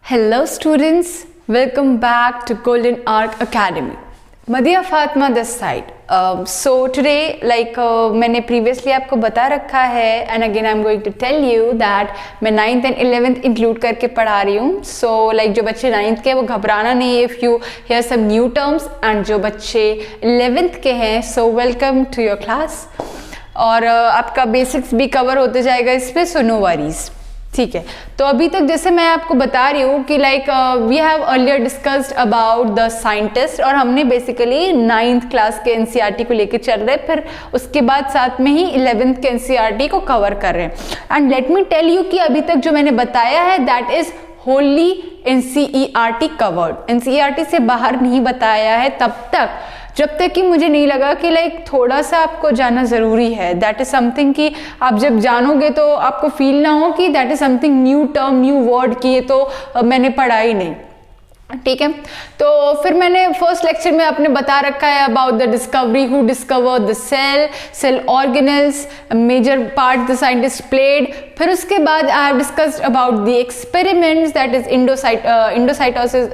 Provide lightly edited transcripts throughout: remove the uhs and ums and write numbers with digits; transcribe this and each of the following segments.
Hello students, welcome back to Golden Arc Academy. Madhya Fatma this side. So today मैंने previously आपको बता रखा है and again I'm going to tell you that मैं 9th and 11th include करके पढ़ा रही हूँ. So जो बच्चे 9th के हैं वो घबराना नहीं है if you hear some new terms and जो बच्चे 11th के हैं so welcome to your class. और आपका बेसिक्स भी कवर होते जाएगा इसमें so no worries. ठीक है, तो अभी तक जैसे मैं आपको बता रही हूँ कि we have earlier discussed about the scientist और हमने बेसिकली 9th क्लास के एनसीईआरटी को लेकर चल रहे हैं, फिर उसके बाद साथ में ही 11th के एनसीईआरटी को कवर कर रहे हैं. And let me tell you कि अभी तक जो मैंने बताया है that is wholly NCERT covered. NCERT से बाहर नहीं बताया है तब तक जब तक कि मुझे नहीं लगा कि थोड़ा सा आपको जाना ज़रूरी है. दैट इज़ समथिंग कि आप जब जानोगे तो आपको फील ना हो कि that is something new term new word कि ये तो मैंने पढ़ा ही नहीं. ठीक है, तो फिर मैंने फर्स्ट लेक्चर में आपने बता रखा है about the discovery who discover the cell organelles major part the scientist played. फिर उसके बाद I have discussed about the experiments that is endocytosis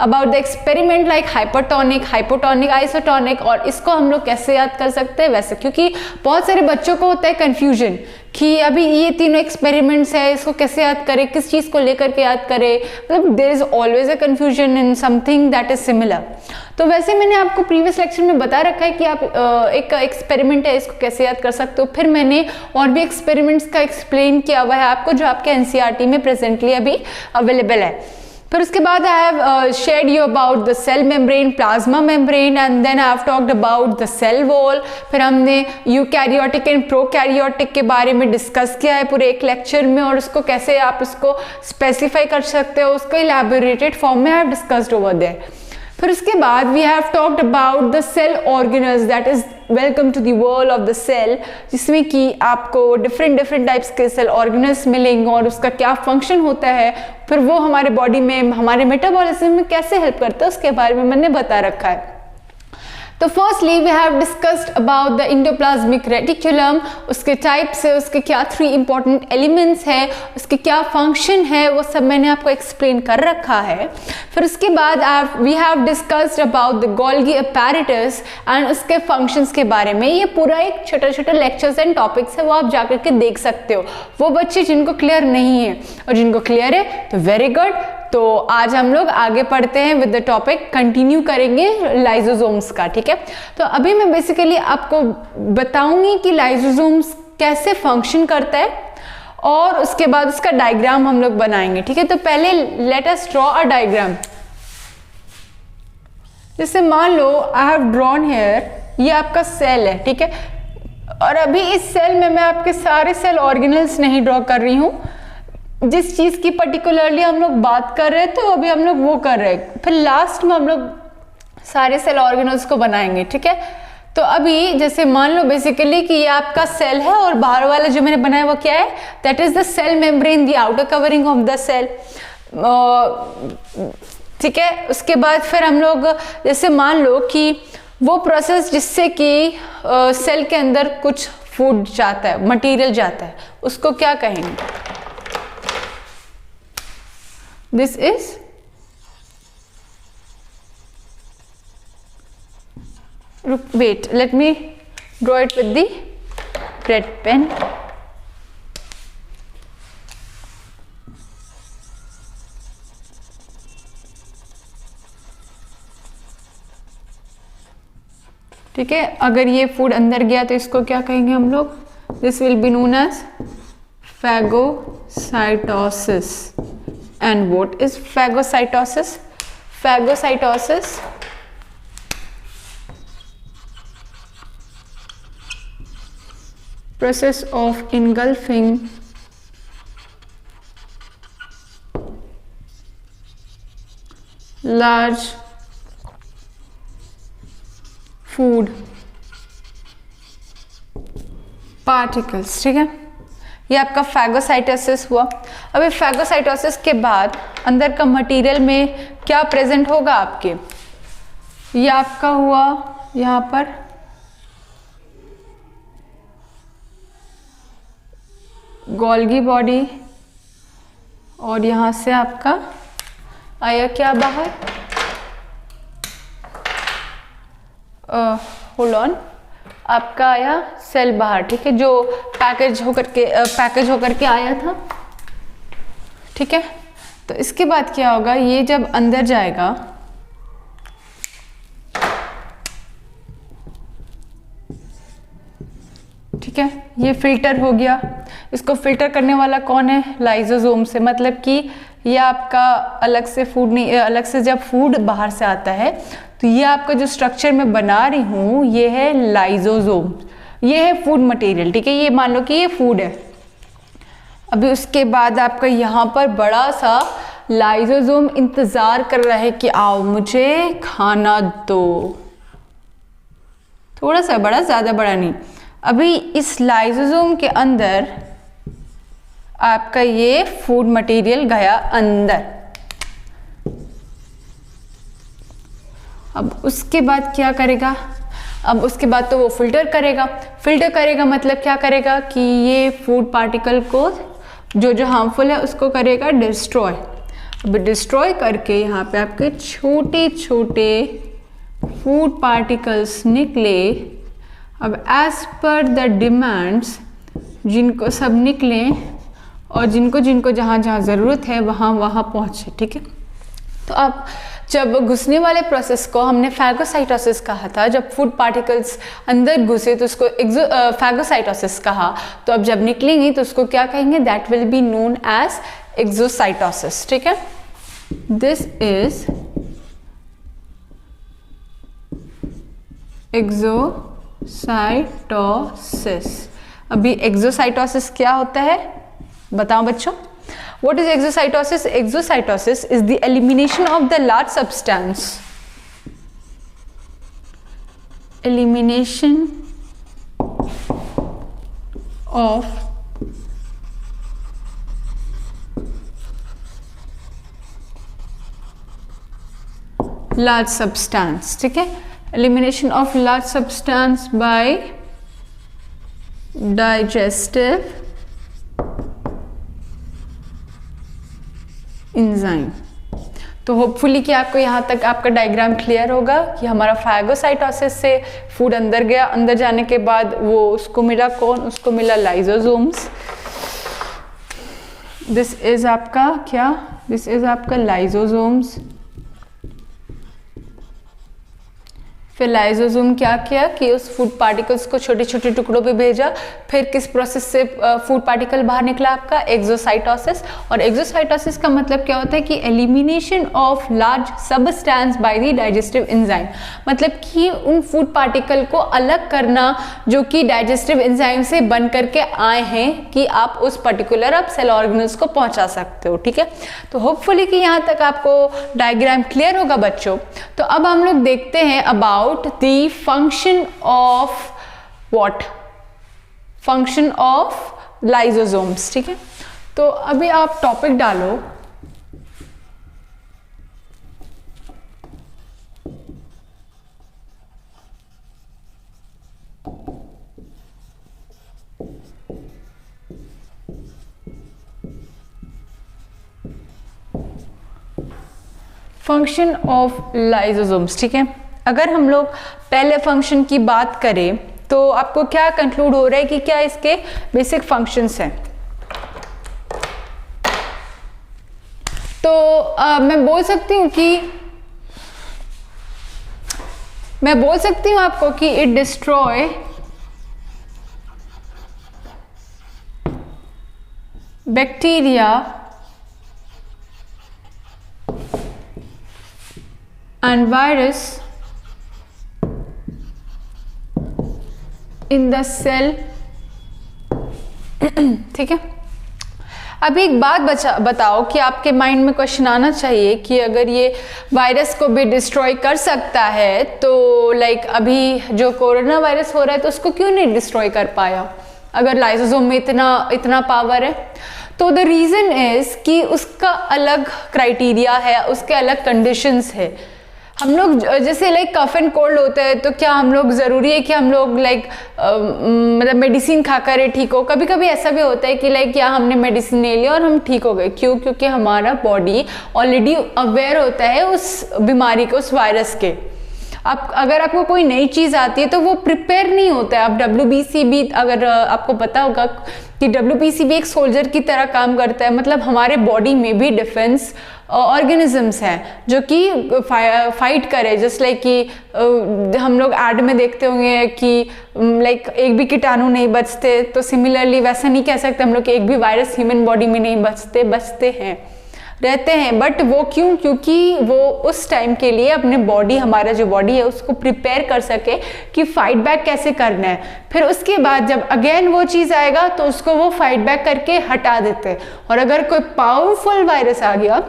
about the experiment like hypertonic hypotonic isotonic. और इसको हम लोग कैसे याद कर सकते हैं वैसे, क्योंकि बहुत सारे बच्चों को होता है कन्फ्यूजन कि अभी ये तीनों एक्सपेरिमेंट्स है इसको कैसे याद करें, किस चीज़ को लेकर के याद करें. मतलब there is always a confusion in something that is similar. तो वैसे मैंने आपको प्रीवियस लेक्चर में बता रखा है कि आप एक एक्सपेरिमेंट है इसको कैसे याद कर सकते हो. फिर मैंने और भी एक्सपेरिमेंट्स का एक्सप्लेन किया हुआ है आपको जो आपके एनसीईआरटी में प्रेजेंटली अभी अवेलेबल है. फिर उसके बाद I have shared you about the cell membrane plasma membrane and then I have talked about the cell wall. फिर हमने यूकैरियोटिक एंड प्रोकैरियोटिक के बारे में डिस्कस किया है पूरे एक लेक्चर में और उसको कैसे आप उसको स्पेसिफाई कर सकते हो उसको इलैबोरेटेड फॉर्म में I have discussed over there. फिर उसके बाद we have talked about the cell organelles that is welcome to the world of the cell, जिसमें कि आपको डिफरेंट टाइप्स के सेल ऑर्गेनल्स मिलेंगे और उसका क्या फंक्शन होता है, फिर वो हमारे बॉडी में हमारे मेटाबॉलिज्म में कैसे हेल्प करता है उसके बारे में मैंने बता रखा है. तो firstly we have discussed about the endoplasmic reticulum, उसके टाइप्स है, उसके क्या 3 इंपॉर्टेंट एलिमेंट्स है, उसके क्या फंक्शन है, वो सब मैंने आपको एक्सप्लेन कर रखा है. फिर उसके बाद we have discussed about the Golgi apparatus and उसके फंक्शंस के बारे में. ये पूरा एक छोटा लेक्चर्स एंड टॉपिक्स है, वो आप जाकर के देख सकते हो. वो बच्चे जिनको क्लियर नहीं है और जिनको क्लियर है तो वेरी गुड. तो आज हम लोग आगे पढ़ते हैं विद द टॉपिक, कंटिन्यू करेंगे लाइसोसोम्स का. ठीक है, तो अभी मैं बेसिकली आपको बताऊंगी कि लाइसोसोम्स कैसे फंक्शन करता है और उसके बाद उसका डायग्राम हम लोग बनाएंगे. ठीक है, तो पहले let us draw a diagram. जैसे मान लो आई हैव ड्रॉन हियर, ये आपका सेल है. ठीक है, और अभी इस सेल में मैं आपके सारे सेल ऑर्गेनल्स नहीं ड्रॉ कर रही हूँ. जिस चीज की पर्टिकुलरली हम लोग बात कर रहे हैं तो अभी हम लोग वो कर रहे हैं, फिर लास्ट में हम लोग सारे सेल ऑर्गेनल्स को बनाएंगे. ठीक है, तो अभी जैसे मान लो बेसिकली कि ये आपका सेल है और बाहर वाला जो मैंने बनाया वो क्या है, that is the cell membrane the outer covering of the cell. ठीक है, उसके बाद फिर हम लोग जैसे मान लो कि वो प्रोसेस जिससे कि सेल के अंदर कुछ फूड जाता है, मटीरियल जाता है, उसको क्या कहेंगे. This is wait, let me draw it with the red pen. ठीक है, अगर ये फूड अंदर गया तो इसको क्या कहेंगे हम लोग. This will be known as phagocytosis. And what is phagocytosis? Phagocytosis process of engulfing large food particles. ठीक है, ये आपका फैगोसाइटोसिस हुआ. अभी फैगोसाइटोसिस के बाद अंदर का मटेरियल में क्या प्रेजेंट होगा आपके, ये आपका हुआ यहाँ पर गोल्गी बॉडी और यहाँ से आपका आया क्या बाहर, होल्ड ऑन, आपका आया सेल बाहर, ठीक है, जो पैकेज होकर के आया था, ठीक है। तो इसके बाद क्या होगा, ये जब अंदर जाएगा, ठीक है, ये फिल्टर हो गया। इसको फिल्टर करने वाला कौन है, लाइजोसोम से, मतलब कि ये आपका अलग से फूड नहीं, अलग से जब फूड बाहर से आता है तो ये आपका जो स्ट्रक्चर मैं बना रही हूँ ये है लाइजोसोम, ये है फूड मटेरियल, ठीक है, ये मान लो कि ये फूड है। अभी उसके बाद आपका यहाँ पर बड़ा सा लाइजोसोम इंतजार कर रहा है कि आओ मुझे खाना दो, थोड़ा सा बड़ा, ज़्यादा बड़ा नहीं। अभी इस लाइजोसोम के अंदर आपका ये फूड मटेरियल गया अंदर। अब उसके बाद क्या करेगा, अब उसके बाद तो वो फिल्टर करेगा मतलब क्या करेगा कि ये फूड पार्टिकल को जो हार्मफुल है उसको करेगा डिस्ट्रॉय। अब डिस्ट्रॉय करके यहाँ पे आपके छोटे छोटे फूड पार्टिकल्स निकले। अब एज पर द डिमांड्स, जिनको सब निकले और जिनको जिनको जहाँ जहाँ ज़रूरत है वहाँ वहाँ पहुँचे, ठीक है। तो अब जब घुसने वाले प्रोसेस को हमने फैगोसाइटोसिस कहा था, जब फूड पार्टिकल्स अंदर घुसे तो उसको फैगोसाइटोसिस कहा, तो अब जब निकलेंगे तो उसको क्या कहेंगे, that will be known as exocytosis, ठीक है। This is exocytosis. अभी एक्सोसाइटोसिस क्या होता है बताओ बच्चों। What is exocytosis? Exocytosis is the elimination of the large substance. Elimination of large substance, ठीक है। Elimination of large substance by digestive enzyme. तो होपफुली कि आपको यहाँ तक आपका डायग्राम क्लियर होगा कि हमारा फैगोसाइटोसिस से फूड अंदर गया, अंदर जाने के बाद वो उसको मिला कौन, उसको मिला लाइजोसोम्स। दिस इज आपका क्या, दिस इज आपका लाइजोसोम्स। फिर लाइजोसोम क्या किया कि उस फूड पार्टिकल्स को छोटे छोटे टुकड़ों पे भेजा। फिर किस प्रोसेस से फूड पार्टिकल बाहर निकला आपका, एक्सोसाइटोसिस। और एक्सोसाइटोसिस का मतलब क्या होता है कि elimination of large substance by the digestive enzyme, मतलब कि उन फूड पार्टिकल को अलग करना जो कि डाइजेस्टिव एंजाइम से बन करके आए हैं कि आप उस पर्टिकुलर आप सेल ऑर्गेनल्स को पहुंचा सकते हो, ठीक है। तो होपफुली कि यहाँ तक आपको डायग्राम क्लियर होगा बच्चों। तो अब हम लोग देखते हैं about the function of what? Function of lysosomes, ठीक है। तो अभी आप टॉपिक डालो फंक्शन ऑफ लाइसोसोम्स, ठीक है। अगर हम लोग पहले फंक्शन की बात करें तो आपको क्या कंक्लूड हो रहा है कि क्या इसके बेसिक फंक्शंस हैं। तो मैं बोल सकती हूँ आपको कि it destroy bacteria and virus in the cell, ठीक है। अभी एक बात बताओ कि आपके माइंड में क्वेश्चन आना चाहिए कि अगर ये वायरस को भी डिस्ट्रॉय कर सकता है तो लाइक अभी जो कोरोना वायरस हो रहा है तो उसको क्यों नहीं डिस्ट्रॉय कर पाया अगर लाइसोसोम में इतना पावर है। तो द रीज़न इज कि उसका अलग क्राइटेरिया है, उसके अलग कंडीशंस है। हम लोग जैसे लाइक कफ एंड कोल्ड होता है तो क्या हम लोग ज़रूरी है कि हम लोग लाइक मतलब मेडिसिन खा कर ठीक हो? कभी कभी ऐसा भी होता है कि लाइक या हमने मेडिसिन ले लिया और हम ठीक हो गए। क्यों? क्योंकि हमारा बॉडी ऑलरेडी अवेयर होता है उस बीमारी के, उस वायरस के। आप अगर आपको कोई नई चीज़ आती है तो वो प्रिपेयर नहीं होता है। आप WBC भी अगर आपको पता होगा कि WBC भी एक सोल्जर की तरह काम करता है। मतलब हमारे बॉडी में भी डिफेंस ऑर्गेनिजम्स हैं जो कि फाइट करे। जस्ट लाइक कि हम लोग ऐड में देखते होंगे कि लाइक एक भी कीटाणु नहीं बचते, तो सिमिलरली वैसा नहीं कह सकते हम लोग कि एक भी वायरस ह्यूमन बॉडी में नहीं बचते हैं, रहते हैं। बट वो क्यों? क्योंकि वो उस टाइम के लिए अपने बॉडी, हमारा जो बॉडी है उसको प्रिपेयर कर सके कि फाइट बैक कैसे करना है। फिर उसके बाद जब अगेन वो चीज़ आएगा तो उसको वो फाइट बैक करके हटा देते हैं। और अगर कोई पावरफुल वायरस आ गया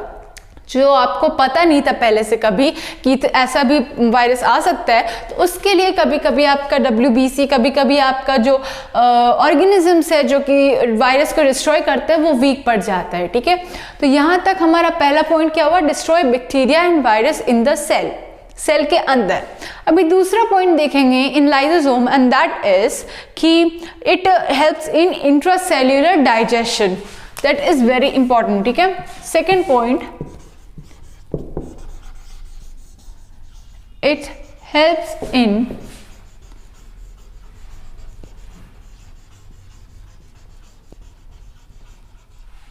जो आपको पता नहीं था पहले से कभी कि ऐसा भी वायरस आ सकता है, तो उसके लिए कभी कभी आपका WBC, कभी कभी आपका जो ऑर्गेनिजम्स है जो कि वायरस को डिस्ट्रॉय करते हैं वो वीक पड़ जाता है। ठीक है, तो यहाँ तक हमारा पहला पॉइंट क्या हुआ? Destroy bacteria and virus in the cell के अंदर। अभी दूसरा पॉइंट देखेंगे in lysosome and that is कि it helps in intracellular digestion. That is very important. ठीक है, second point, it helps in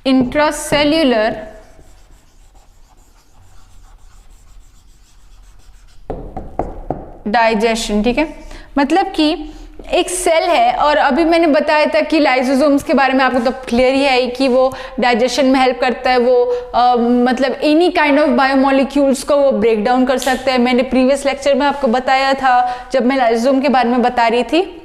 intracellular digestion. ठीक है, मतलब कि एक सेल है, और अभी मैंने बताया था कि लाइसोसोम्स के बारे में आपको तो क्लियर ही है कि वो डाइजेशन में हेल्प करता है। वो मतलब एनी काइंड ऑफ बायोमोलिक्यूल्स को वो ब्रेक डाउन कर सकता है। मैंने प्रीवियस लेक्चर में आपको बताया था जब मैं लाइसोसोम के बारे में बता रही थी,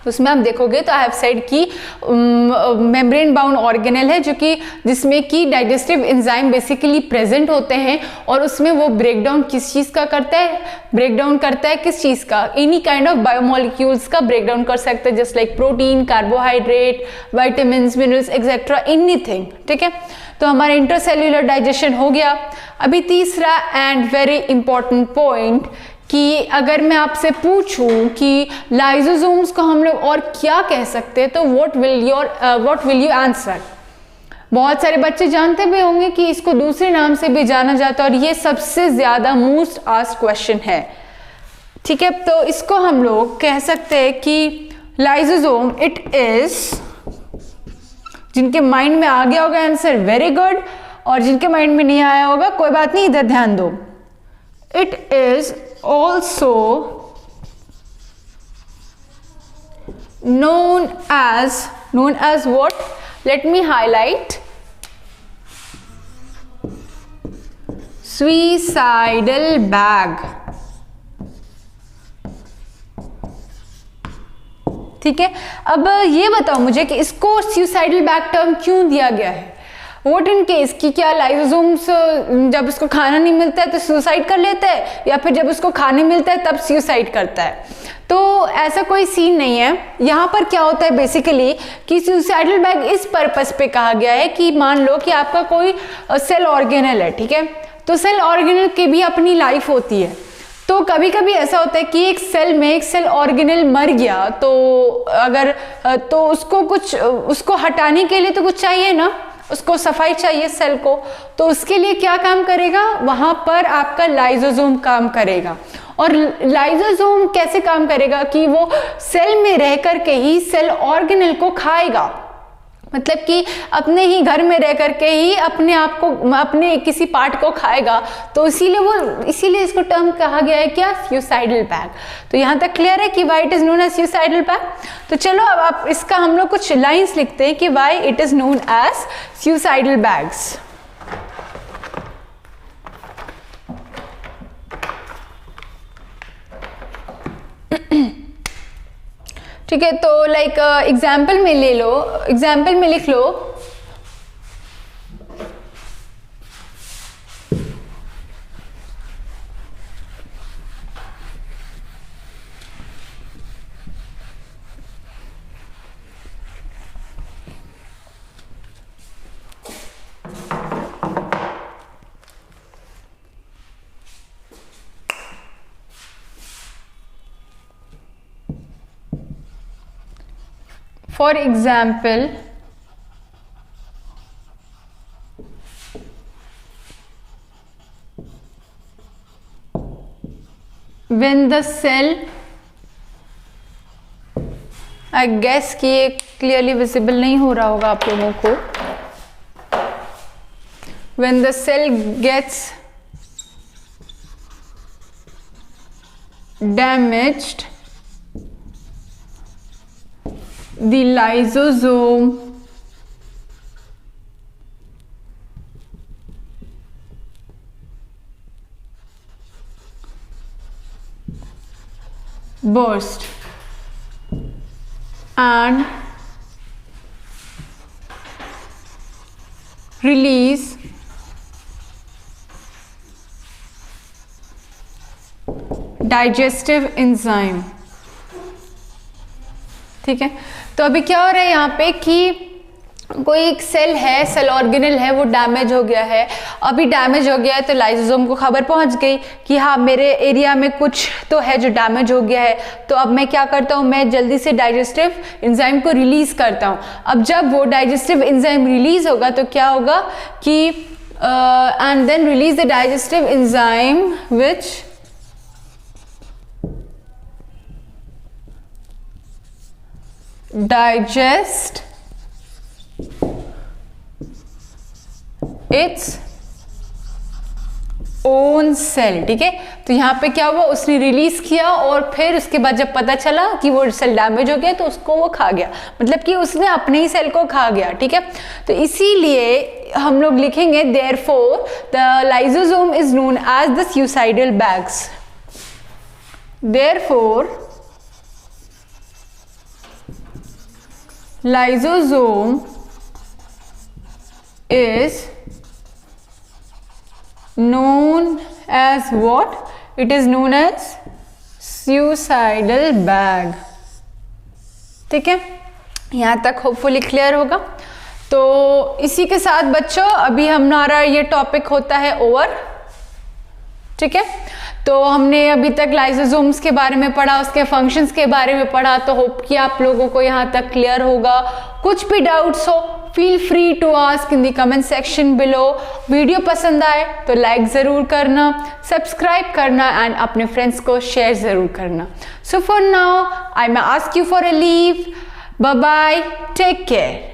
उसमें आप देखोगे तो आई हैव सेड कि मेम्ब्रेन बाउंड ऑर्गेनेल है जो कि जिसमें कि डाइजेस्टिव एंजाइम बेसिकली प्रेजेंट होते हैं, और उसमें वो ब्रेक डाउन किस चीज़ का करता है? ब्रेक डाउन करता है किस चीज़ का? एनी काइंड ऑफ बायोमोलिक्यूल्स का ब्रेक डाउन कर सकता है, just like protein, carbohydrate, vitamin, minerals etcetera, anything. ठीक है, तो हमारा इंटरसेल्युलर डाइजेशन हो गया। अभी तीसरा एंड वेरी इंपॉर्टेंट पॉइंट कि अगर मैं आपसे पूछूं कि लाइसोसोम्स को हम लोग और क्या कह सकते हैं, तो व्हाट विल यू आंसर? बहुत सारे बच्चे जानते भी होंगे कि इसको दूसरे नाम से भी जाना जाता है, और ये सबसे ज्यादा मोस्ट आस्क्ड क्वेश्चन है। ठीक है, तो इसको हम लोग कह सकते हैं कि लाइसोसोम इट इज, जिनके माइंड में आ गया होगा आंसर वेरी गुड, और जिनके माइंड में नहीं आया होगा कोई बात नहीं, इधर ध्यान दो। It is also known as what? Let me highlight. Suicidal bag. ठीक है, अब ये बताओ मुझे कि इसको सुसाइडल बैग टर्म क्यों दिया गया है? वोट इन केस कि क्या लाइसोसोम्स जब उसको खाना नहीं मिलता है तो सुसाइड कर लेता है, या फिर जब उसको खाने मिलता है तब सुसाइड करता है? तो ऐसा कोई सीन नहीं है। यहाँ पर क्या होता है बेसिकली कि सुसाइडल बैग इस पर्पस पे कहा गया है कि मान लो कि आपका कोई सेल ऑर्गेनल है। ठीक है, तो सेल ऑर्गेनल की भी अपनी लाइफ होती है। तो कभी कभी ऐसा होता है कि एक सेल में एक सेल ऑर्गेनल मर गया, तो अगर तो उसको हटाने के लिए तो कुछ चाहिए ना, उसको सफाई चाहिए सेल को। तो उसके लिए क्या काम करेगा? वहां पर आपका लाइसोसोम काम करेगा। और लाइसोसोम कैसे काम करेगा कि वो सेल में रह करके ही सेल ऑर्गेनल को खाएगा। मतलब कि अपने ही घर में रह करके ही अपने आप को, अपने किसी पार्ट को खाएगा। तो इसीलिए इसको टर्म कहा गया है क्या? Suicidal bag. तो यहाँ तक क्लियर है कि why it is known as suicidal bag. तो चलो अब आप इसका हम लोग कुछ लाइंस लिखते हैं कि why it is known as suicidal bags. ठीक है, तो लाइक एग्जाम्पल में ले लो, एग्जाम्पल में लिख लो For example, when the cell, I guess कि ये क्लियरली विजिबल नहीं हो रहा होगा आप लोगों को, when the cell gets damaged, the lysosome burst and release digestive enzyme। ठीक है, तो अभी क्या हो रहा है यहाँ पे कि कोई एक सेल है, सेल ऑर्गेनल है, वो डैमेज हो गया है। अभी डैमेज हो गया है तो लाइसोसोम को खबर पहुंच गई कि हाँ मेरे एरिया में कुछ तो है जो डैमेज हो गया है। तो अब मैं क्या करता हूँ, मैं जल्दी से डाइजेस्टिव एंजाइम को रिलीज करता हूँ। अब जब वो डाइजेस्टिव एंजाइम रिलीज होगा तो क्या होगा कि and then release the digestive enzyme which digest its own cell. ठीक है, तो यहाँ पे क्या हुआ, उसने रिलीज किया और फिर उसके बाद जब पता चला कि वो सेल डैमेज हो गया तो उसको वो खा गया, मतलब कि उसने अपने ही सेल को खा गया। ठीक है, तो इसीलिए हम लोग लिखेंगे therefore the lysosome is known as the suicidal bags. Therefore lysosome is known as what? It is known as suicidal bag। ठीक है, यहाँ तक होपफुली क्लियर होगा। तो इसी के साथ बच्चों अभी हमारा ये टॉपिक होता है ओवर। ठीक है, तो हमने अभी तक लाइसोसोम्स के बारे में पढ़ा, उसके फंक्शंस के बारे में पढ़ा। तो होप कि आप लोगों को यहाँ तक क्लियर होगा। कुछ भी डाउट्स हो feel free to ask in the comment section below. Video पसंद आए तो लाइक ज़रूर करना, सब्सक्राइब करना एंड अपने फ्रेंड्स को शेयर ज़रूर करना। So for now I may ask you for a leave. Bye bye, take care.